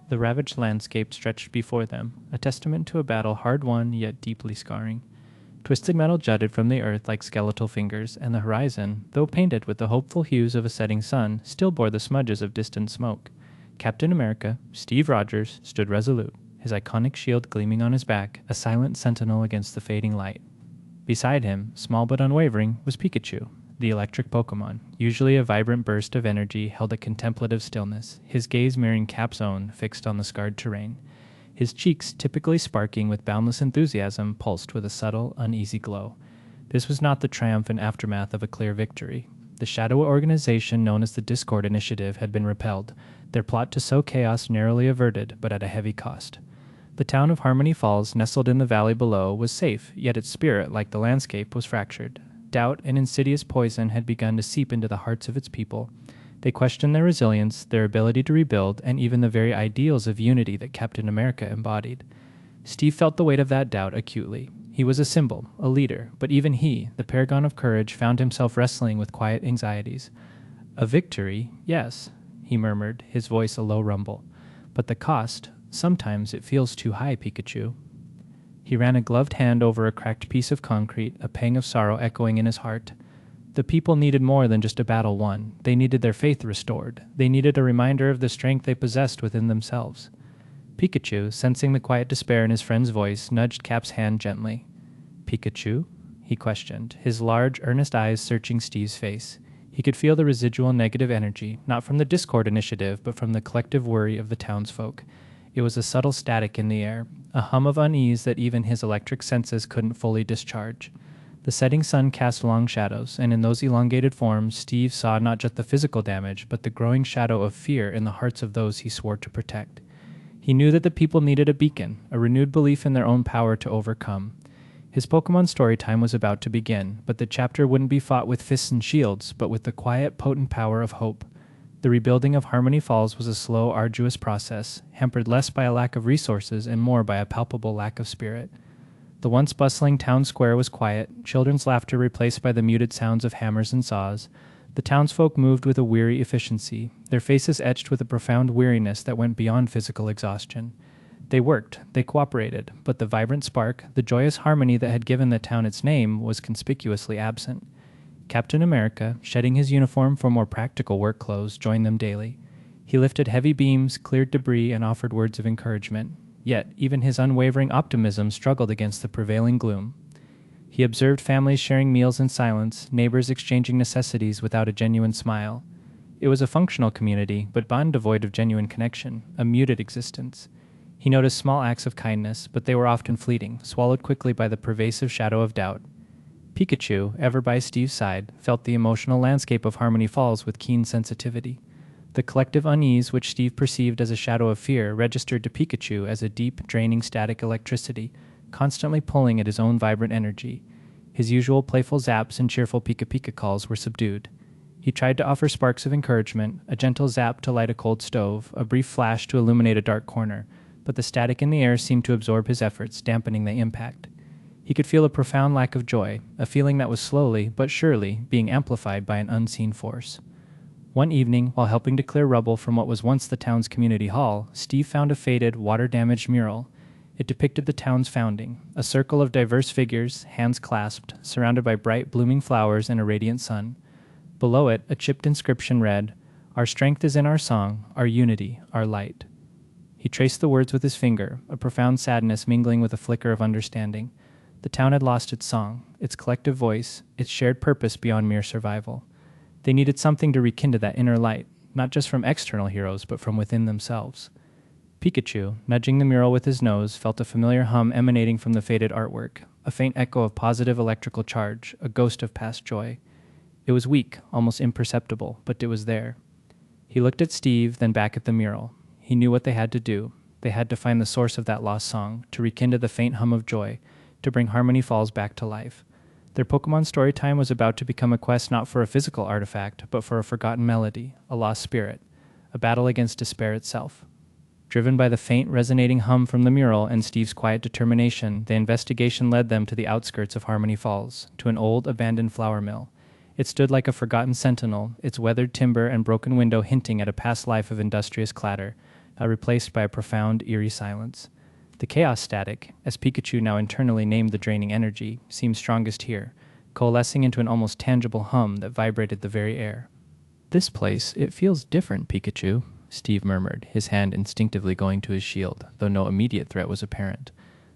The ravaged landscape stretched before them, a testament to a battle hard won yet deeply scarring. Twisted metal jutted from the earth like skeletal fingers, and the horizon, though painted with the hopeful hues of a setting sun, still bore the smudges of distant smoke. Captain America, Steve Rogers, stood resolute, his iconic shield gleaming on his back, a silent sentinel against the fading light. Beside him, small but unwavering, was Pikachu, the electric Pokemon. Usually a vibrant burst of energy held a contemplative stillness, his gaze mirroring Cap's own, fixed on the scarred terrain. His cheeks, typically sparking with boundless enthusiasm, pulsed with a subtle, uneasy glow. This was not the triumphant aftermath of a clear victory. The shadow organization known as the Discord Initiative had been repelled, their plot to sow chaos narrowly averted, but at a heavy cost. The town of Harmony Falls, nestled in the valley below, was safe, yet its spirit, like the landscape, was fractured. Doubt and insidious poison had begun to seep into the hearts of its people. They questioned their resilience, their ability to rebuild, and even the very ideals of unity that Captain America embodied. Steve felt the weight of that doubt acutely. He was a symbol, a leader, but even he, the paragon of courage, found himself wrestling with quiet anxieties. A victory, yes, he murmured, his voice a low rumble. But the cost, sometimes it feels too high, Pikachu. He ran a gloved hand over a cracked piece of concrete, a pang of sorrow echoing in his heart. The people needed more than just a battle won. They needed their faith restored. They needed a reminder of the strength they possessed within themselves. Pikachu, sensing the quiet despair in his friend's voice, nudged Cap's hand gently. "Pikachu?" he questioned, his large, earnest eyes searching Steve's face. He could feel the residual negative energy, not from the Discord Initiative, but from the collective worry of the townsfolk. It was a subtle static in the air, a hum of unease that even his electric senses couldn't fully discharge. The setting sun cast long shadows, and in those elongated forms, Steve saw not just the physical damage, but the growing shadow of fear in the hearts of those he swore to protect. He knew that the people needed a beacon, a renewed belief in their own power to overcome. His Pokemon story time was about to begin, but the chapter wouldn't be fought with fists and shields, but with the quiet, potent power of hope. The rebuilding of Harmony Falls was a slow, arduous process, hampered less by a lack of resources and more by a palpable lack of spirit. The once bustling town square was quiet, children's laughter replaced by the muted sounds of hammers and saws. The townsfolk moved with a weary efficiency, their faces etched with a profound weariness that went beyond physical exhaustion. They worked, they cooperated, but the vibrant spark, the joyous harmony that had given the town its name, was conspicuously absent. Captain America, shedding his uniform for more practical work clothes, joined them daily. He lifted heavy beams, cleared debris, and offered words of encouragement. Yet, even his unwavering optimism struggled against the prevailing gloom. He observed families sharing meals in silence, neighbors exchanging necessities without a genuine smile. It was a functional community, but bond devoid of genuine connection, a muted existence. He noticed small acts of kindness, but they were often fleeting, swallowed quickly by the pervasive shadow of doubt. Pikachu, ever by Steve's side, felt the emotional landscape of Harmony Falls with keen sensitivity. The collective unease which Steve perceived as a shadow of fear registered to Pikachu as a deep, draining static electricity, constantly pulling at his own vibrant energy. His usual playful zaps and cheerful Pika-Pika calls were subdued. He tried to offer sparks of encouragement, a gentle zap to light a cold stove, a brief flash to illuminate a dark corner, but the static in the air seemed to absorb his efforts, dampening the impact. He could feel a profound lack of joy, a feeling that was slowly, but surely, being amplified by an unseen force. One evening, while helping to clear rubble from what was once the town's community hall, Steve found a faded, water-damaged mural. It depicted the town's founding, a circle of diverse figures, hands clasped, surrounded by bright, blooming flowers and a radiant sun. Below it, a chipped inscription read, "Our strength is in our song, our unity, our light." He traced the words with his finger, a profound sadness mingling with a flicker of understanding. The town had lost its song, its collective voice, its shared purpose beyond mere survival. They needed something to rekindle that inner light, not just from external heroes, but from within themselves. Pikachu, nudging the mural with his nose, felt a familiar hum emanating from the faded artwork, a faint echo of positive electrical charge, a ghost of past joy. It was weak, almost imperceptible, but it was there. He looked at Steve, then back at the mural. He knew what they had to do. They had to find the source of that lost song, to rekindle the faint hum of joy, to bring Harmony Falls back to life. Their Pokemon story time was about to become a quest not for a physical artifact, but for a forgotten melody, a lost spirit, a battle against despair itself. Driven by the faint, resonating hum from the mural and Steve's quiet determination, the investigation led them to the outskirts of Harmony Falls, to an old, abandoned flour mill. It stood like a forgotten sentinel, its weathered timber and broken window hinting at a past life of industrious clatter. replaced by a profound, eerie silence. The chaos static, as Pikachu now internally named the draining energy, seemed strongest here, coalescing into an almost tangible hum that vibrated the very air. "This place, it feels different, Pikachu," Steve murmured, his hand instinctively going to his shield, though no immediate threat was apparent.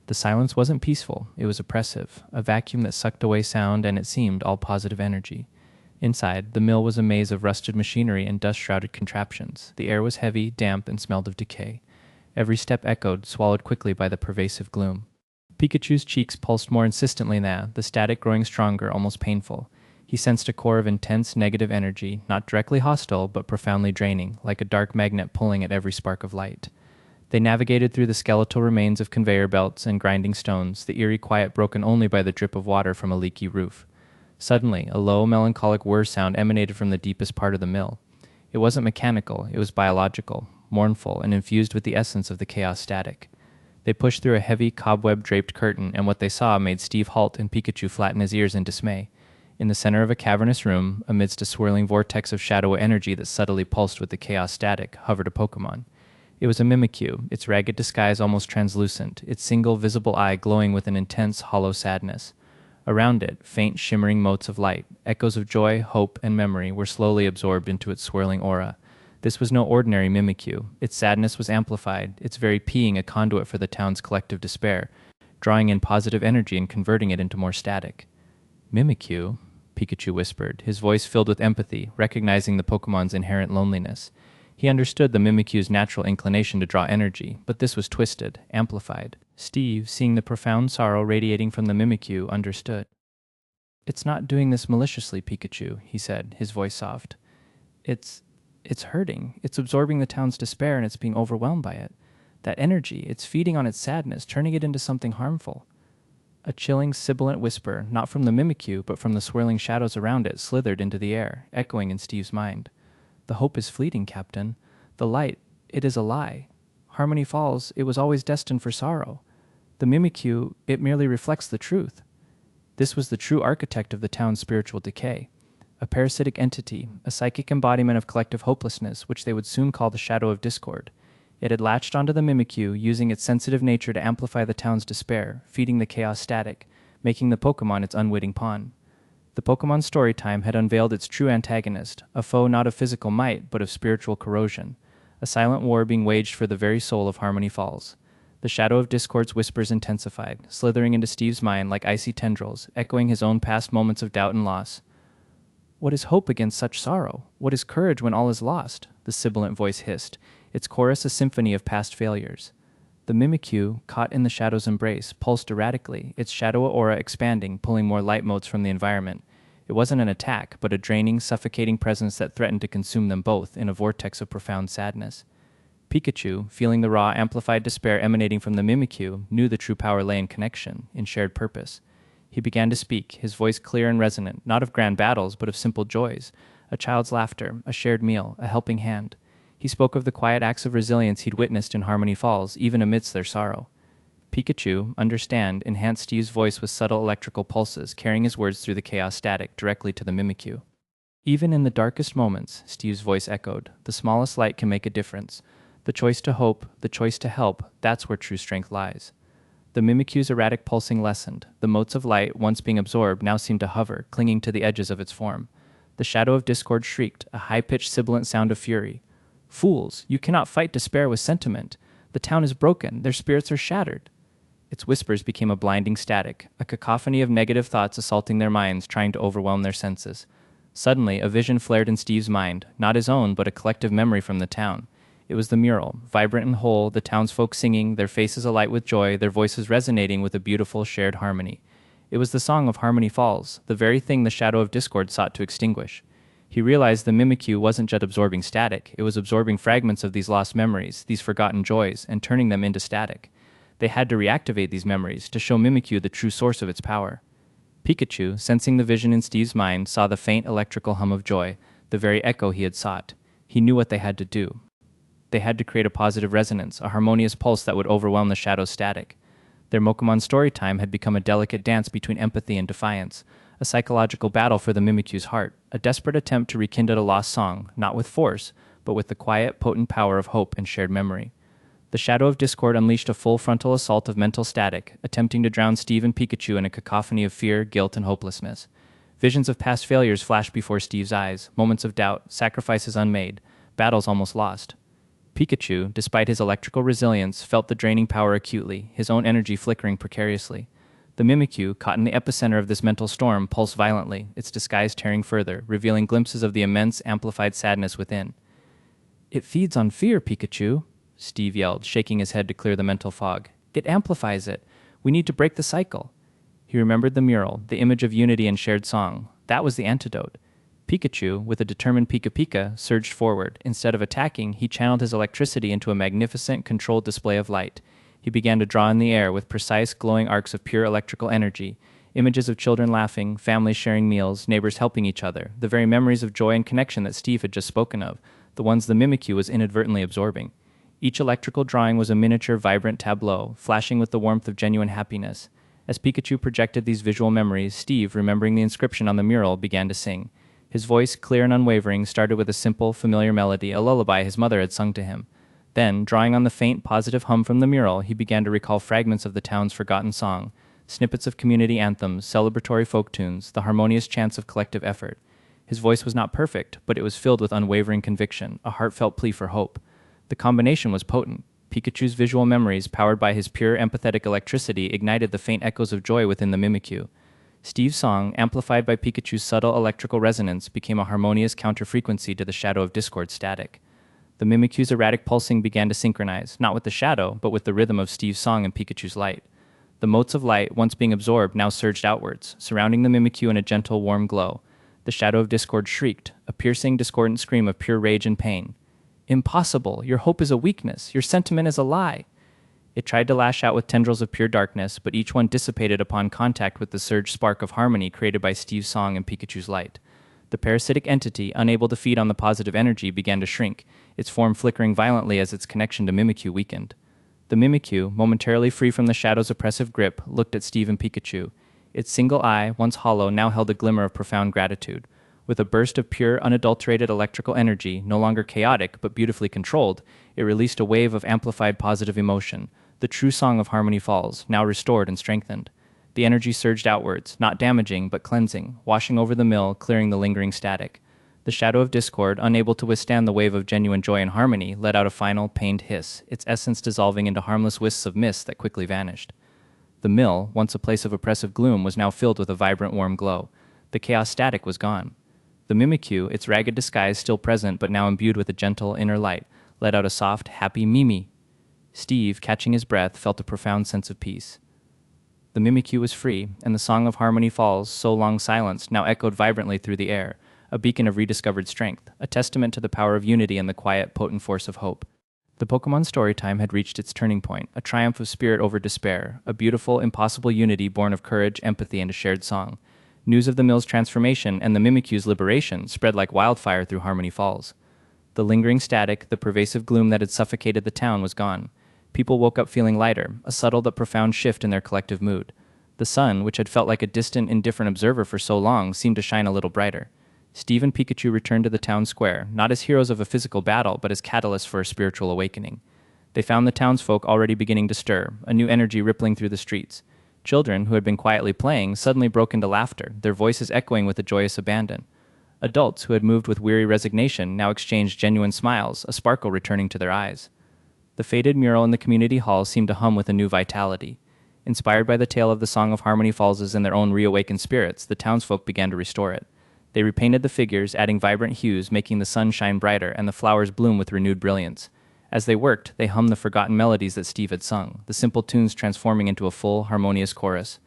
The silence wasn't peaceful, it was oppressive, a vacuum that sucked away sound and, it seemed, all positive energy. Inside, the mill was a maze of rusted machinery and dust-shrouded contraptions. The air was heavy, damp, and smelled of decay. Every step echoed, swallowed quickly by the pervasive gloom. Pikachu's cheeks pulsed more insistently now, the static growing stronger, almost painful. He sensed a core of intense negative energy, not directly hostile, but profoundly draining, like a dark magnet pulling at every spark of light. They navigated through the skeletal remains of conveyor belts and grinding stones, the eerie quiet broken only by the drip of water from a leaky roof. Suddenly, a low, melancholic whir sound emanated from the deepest part of the mill. It wasn't mechanical, it was biological, mournful, and infused with the essence of the chaos static. They pushed through a heavy, cobweb-draped curtain, and what they saw made Steve halt and Pikachu flatten his ears in dismay. In the center of a cavernous room, amidst a swirling vortex of shadowy energy that subtly pulsed with the chaos static, hovered a Pokémon. It was a Mimikyu, its ragged disguise almost translucent, its single visible eye glowing with an intense, hollow sadness. Around it, faint, shimmering motes of light, echoes of joy, hope, and memory, were slowly absorbed into its swirling aura. This was no ordinary Mimikyu. Its sadness was amplified, its very being a conduit for the town's collective despair, drawing in positive energy and converting it into more static. "Mimikyu?" Pikachu whispered, his voice filled with empathy, recognizing the Pokemon's inherent loneliness. He understood the Mimikyu's natural inclination to draw energy, but this was twisted, amplified. Steve, seeing the profound sorrow radiating from the Mimikyu, understood. "It's not doing this maliciously, Pikachu," he said, his voice soft. It's hurting. It's absorbing the town's despair and it's being overwhelmed by it. That energy, it's feeding on its sadness, turning it into something harmful." A chilling, sibilant whisper, not from the Mimikyu, but from the swirling shadows around it, slithered into the air, echoing in Steve's mind. "The hope is fleeting, Captain. The light, it is a lie. Harmony Falls, it was always destined for sorrow. The Mimikyu, it merely reflects the truth." This was the true architect of the town's spiritual decay. A parasitic entity, a psychic embodiment of collective hopelessness, which they would soon call the Shadow of Discord. It had latched onto the Mimikyu, using its sensitive nature to amplify the town's despair, feeding the chaos static, making the Pokemon its unwitting pawn. The Pokemon Storytime had unveiled its true antagonist, a foe not of physical might, but of spiritual corrosion, a silent war being waged for the very soul of Harmony Falls. The Shadow of Discord's whispers intensified, slithering into Steve's mind like icy tendrils, echoing his own past moments of doubt and loss. "What is hope against such sorrow? What is courage when all is lost?" the sibilant voice hissed, its chorus a symphony of past failures. The Mimikyu, caught in the shadow's embrace, pulsed erratically, its shadow aura expanding, pulling more light motes from the environment. It wasn't an attack, but a draining, suffocating presence that threatened to consume them both in a vortex of profound sadness. Pikachu, feeling the raw, amplified despair emanating from the Mimikyu, knew the true power lay in connection, in shared purpose. He began to speak, his voice clear and resonant, not of grand battles, but of simple joys, a child's laughter, a shared meal, a helping hand. He spoke of the quiet acts of resilience he'd witnessed in Harmony Falls, even amidst their sorrow. Pikachu, understand, enhanced Steve's voice with subtle electrical pulses, carrying his words through the chaos static directly to the Mimikyu. "Even in the darkest moments," Steve's voice echoed, "the smallest light can make a difference. The choice to hope, the choice to help, that's where true strength lies." The Mimikyu's erratic pulsing lessened. The motes of light, once being absorbed, now seemed to hover, clinging to the edges of its form. The Shadow of Discord shrieked, a high-pitched sibilant sound of fury. "Fools, you cannot fight despair with sentiment. The town is broken, their spirits are shattered." Its whispers became a blinding static, a cacophony of negative thoughts assaulting their minds, trying to overwhelm their senses. Suddenly, a vision flared in Steve's mind, not his own, but a collective memory from the town. It was the mural, vibrant and whole, the townsfolk singing, their faces alight with joy, their voices resonating with a beautiful shared harmony. It was the song of Harmony Falls, the very thing the Shadow of Discord sought to extinguish. He realized the Mimikyu wasn't just absorbing static, it was absorbing fragments of these lost memories, these forgotten joys, and turning them into static. They had to reactivate these memories to show Mimikyu the true source of its power. Pikachu, sensing the vision in Steve's mind, saw the faint electrical hum of joy, the very echo he had sought. He knew what they had to do. They had to create a positive resonance, a harmonious pulse that would overwhelm the Shadow's static. Their Pokemon Storytime had become a delicate dance between empathy and defiance, a psychological battle for the Mimikyu's heart, a desperate attempt to rekindle a lost song, not with force, but with the quiet, potent power of hope and shared memory. The shadow of discord unleashed a full frontal assault of mental static, attempting to drown Steve and Pikachu in a cacophony of fear, guilt, and hopelessness. Visions of past failures flashed before Steve's eyes, moments of doubt, sacrifices unmade, battles almost lost. Pikachu, despite his electrical resilience, felt the draining power acutely, his own energy flickering precariously. The Mimikyu, caught in the epicenter of this mental storm, pulsed violently, its disguise tearing further, revealing glimpses of the immense, amplified sadness within. "It feeds on fear, Pikachu," Steve yelled, shaking his head to clear the mental fog. "It amplifies it. We need to break the cycle." He remembered the mural, the image of unity and shared song. That was the antidote. Pikachu, with a determined Pika Pika, surged forward. Instead of attacking, he channeled his electricity into a magnificent, controlled display of light. He began to draw in the air with precise, glowing arcs of pure electrical energy, images of children laughing, families sharing meals, neighbors helping each other, the very memories of joy and connection that Steve had just spoken of, the ones the Mimikyu was inadvertently absorbing. Each electrical drawing was a miniature, vibrant tableau, flashing with the warmth of genuine happiness. As Pikachu projected these visual memories, Steve, remembering the inscription on the mural, began to sing. His voice, clear and unwavering, started with a simple, familiar melody, a lullaby his mother had sung to him. Then, drawing on the faint, positive hum from the mural, he began to recall fragments of the town's forgotten song, snippets of community anthems, celebratory folk tunes, the harmonious chants of collective effort. His voice was not perfect, but it was filled with unwavering conviction, a heartfelt plea for hope. The combination was potent. Pikachu's visual memories, powered by his pure empathetic electricity, ignited the faint echoes of joy within the Mimikyu. Steve's song, amplified by Pikachu's subtle electrical resonance, became a harmonious counterfrequency to the shadow of discord static. The Mimikyu's erratic pulsing began to synchronize, not with the shadow, but with the rhythm of Steve's song and Pikachu's light. The motes of light, once being absorbed, now surged outwards, surrounding the Mimikyu in a gentle, warm glow. The shadow of discord shrieked, a piercing, discordant scream of pure rage and pain. "Impossible! Your hope is a weakness! Your sentiment is a lie!" It tried to lash out with tendrils of pure darkness, but each one dissipated upon contact with the surged spark of harmony created by Steve's song and Pikachu's light. The parasitic entity, unable to feed on the positive energy, began to shrink, its form flickering violently as its connection to Mimikyu weakened. The Mimikyu, momentarily free from the shadow's oppressive grip, looked at Steve and Pikachu. Its single eye, once hollow, now held a glimmer of profound gratitude. With a burst of pure, unadulterated electrical energy, no longer chaotic but beautifully controlled, it released a wave of amplified positive emotion, the true song of Harmony Falls, now restored and strengthened. The energy surged outwards, not damaging, but cleansing, washing over the mill, clearing the lingering static. The shadow of discord, unable to withstand the wave of genuine joy and harmony, let out a final, pained hiss, its essence dissolving into harmless wisps of mist that quickly vanished. The mill, once a place of oppressive gloom, was now filled with a vibrant, warm glow. The chaos static was gone. The Mimikyu, its ragged disguise still present but now imbued with a gentle, inner light, let out a soft, happy Mimi. Steve, catching his breath, felt a profound sense of peace. The Mimikyu was free, and the song of Harmony Falls, so long silenced, now echoed vibrantly through the air, a beacon of rediscovered strength, a testament to the power of unity and the quiet, potent force of hope. The Pokemon Storytime had reached its turning point, a triumph of spirit over despair, a beautiful, impossible unity born of courage, empathy, and a shared song. News of the mill's transformation and the Mimikyu's liberation spread like wildfire through Harmony Falls. The lingering static, the pervasive gloom that had suffocated the town was gone. People woke up feeling lighter, a subtle but profound shift in their collective mood. The sun, which had felt like a distant, indifferent observer for so long, seemed to shine a little brighter. Steve and Pikachu returned to the town square, not as heroes of a physical battle, but as catalysts for a spiritual awakening. They found the townsfolk already beginning to stir, a new energy rippling through the streets. Children, who had been quietly playing, suddenly broke into laughter, their voices echoing with a joyous abandon. Adults, who had moved with weary resignation, now exchanged genuine smiles, a sparkle returning to their eyes. The faded mural in the community hall seemed to hum with a new vitality. Inspired by the tale of the Song of Harmony Falls in their own reawakened spirits, the townsfolk began to restore it. They repainted the figures, adding vibrant hues, making the sun shine brighter and the flowers bloom with renewed brilliance. As they worked, they hummed the forgotten melodies that Steve had sung, the simple tunes transforming into a full, harmonious chorus.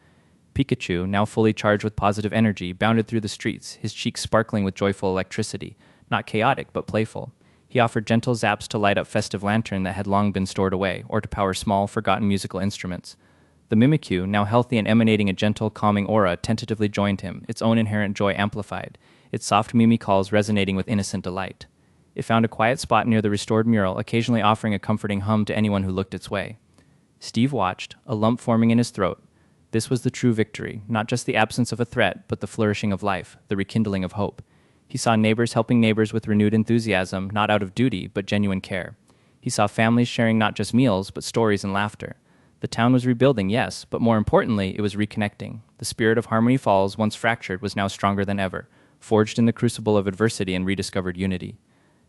Pikachu, now fully charged with positive energy, bounded through the streets, his cheeks sparkling with joyful electricity, not chaotic but playful. He offered gentle zaps to light up festive lanterns that had long been stored away, or to power small, forgotten musical instruments. The Mimikyu, now healthy and emanating a gentle, calming aura, tentatively joined him, its own inherent joy amplified, its soft Mimi calls resonating with innocent delight. It found a quiet spot near the restored mural, occasionally offering a comforting hum to anyone who looked its way. Steve watched, a lump forming in his throat. This was the true victory, not just the absence of a threat, but the flourishing of life, the rekindling of hope. He saw neighbors helping neighbors with renewed enthusiasm, not out of duty, but genuine care. He saw families sharing not just meals, but stories and laughter. The town was rebuilding, yes, but more importantly, it was reconnecting. The spirit of Harmony Falls, once fractured, was now stronger than ever, forged in the crucible of adversity and rediscovered unity.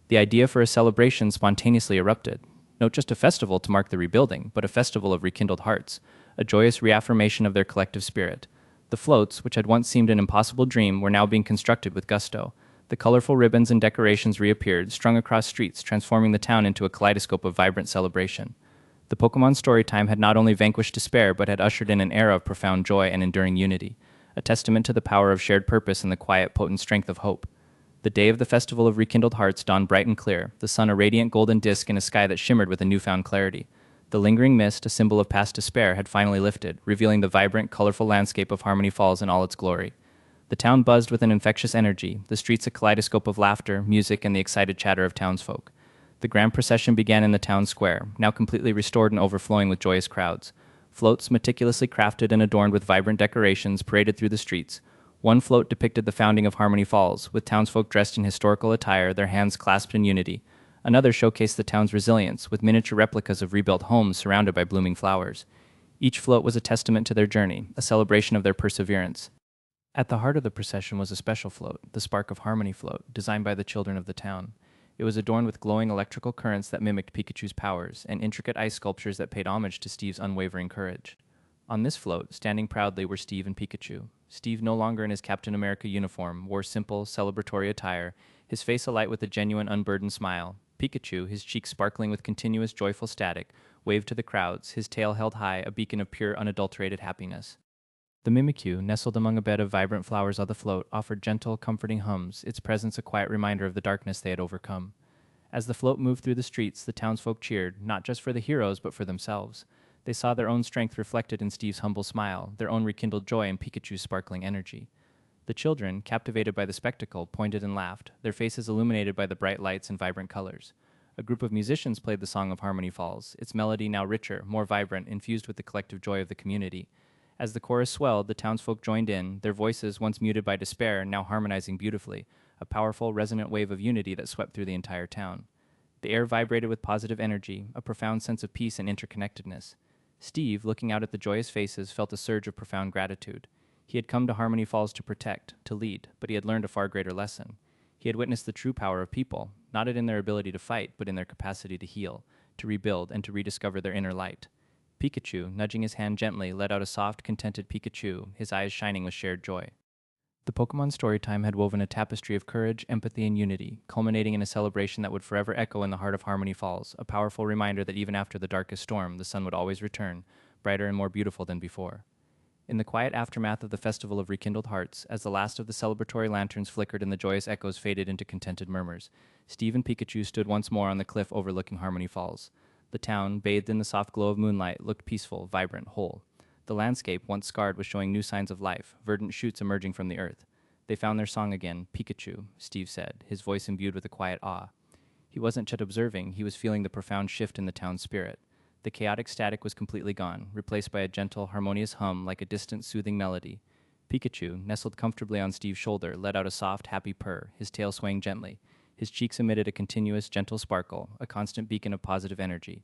The idea for a celebration spontaneously erupted. Not just a festival to mark the rebuilding, but a festival of rekindled hearts, a joyous reaffirmation of their collective spirit. The floats, which had once seemed an impossible dream, were now being constructed with gusto. The colorful ribbons and decorations reappeared, strung across streets, transforming the town into a kaleidoscope of vibrant celebration. The Pokemon Storytime had not only vanquished despair, but had ushered in an era of profound joy and enduring unity, a testament to the power of shared purpose and the quiet, potent strength of hope. The day of the Festival of Rekindled Hearts dawned bright and clear, the sun a radiant golden disk in a sky that shimmered with a newfound clarity. The lingering mist, a symbol of past despair, had finally lifted, revealing the vibrant, colorful landscape of Harmony Falls in all its glory. The town buzzed with an infectious energy, the streets a kaleidoscope of laughter, music, and the excited chatter of townsfolk. The grand procession began in the town square, now completely restored and overflowing with joyous crowds. Floats, meticulously crafted and adorned with vibrant decorations, paraded through the streets. One float depicted the founding of Harmony Falls, with townsfolk dressed in historical attire, their hands clasped in unity. Another showcased the town's resilience, with miniature replicas of rebuilt homes surrounded by blooming flowers. Each float was a testament to their journey, a celebration of their perseverance. At the heart of the procession was a special float, the Spark of Harmony float, designed by the children of the town. It was adorned with glowing electrical currents that mimicked Pikachu's powers, and intricate ice sculptures that paid homage to Steve's unwavering courage. On this float, standing proudly, were Steve and Pikachu. Steve, no longer in his Captain America uniform, wore simple, celebratory attire, his face alight with a genuine, unburdened smile. Pikachu, his cheeks sparkling with continuous, joyful static, waved to the crowds, his tail held high, a beacon of pure, unadulterated happiness. The Mimikyu, nestled among a bed of vibrant flowers on the float, offered gentle, comforting hums, its presence a quiet reminder of the darkness they had overcome. As the float moved through the streets, the townsfolk cheered, not just for the heroes, but for themselves. They saw their own strength reflected in Steve's humble smile, their own rekindled joy in Pikachu's sparkling energy. The children, captivated by the spectacle, pointed and laughed, their faces illuminated by the bright lights and vibrant colors. A group of musicians played the Song of Harmony Falls, its melody now richer, more vibrant, infused with the collective joy of the community. As the chorus swelled, the townsfolk joined in, their voices, once muted by despair, now harmonizing beautifully, a powerful, resonant wave of unity that swept through the entire town. The air vibrated with positive energy, a profound sense of peace and interconnectedness. Steve, looking out at the joyous faces, felt a surge of profound gratitude. He had come to Harmony Falls to protect, to lead, but he had learned a far greater lesson. He had witnessed the true power of people, not in their ability to fight, but in their capacity to heal, to rebuild, and to rediscover their inner light. Pikachu, nudging his hand gently, let out a soft, contented Pikachu, his eyes shining with shared joy. The Pokemon Storytime had woven a tapestry of courage, empathy, and unity, culminating in a celebration that would forever echo in the heart of Harmony Falls, a powerful reminder that even after the darkest storm, the sun would always return, brighter and more beautiful than before. In the quiet aftermath of the Festival of Rekindled Hearts, as the last of the celebratory lanterns flickered and the joyous echoes faded into contented murmurs, Steve and Pikachu stood once more on the cliff overlooking Harmony Falls. The town, bathed in the soft glow of moonlight, looked peaceful, vibrant, whole. The landscape, once scarred, was showing new signs of life, verdant shoots emerging from the earth. They found their song again, Pikachu, Steve said, his voice imbued with a quiet awe. He wasn't just observing, he was feeling the profound shift in the town's spirit. The chaotic static was completely gone, replaced by a gentle, harmonious hum like a distant, soothing melody. Pikachu, nestled comfortably on Steve's shoulder, let out a soft, happy purr, his tail swaying gently. His cheeks emitted a continuous, gentle sparkle, a constant beacon of positive energy.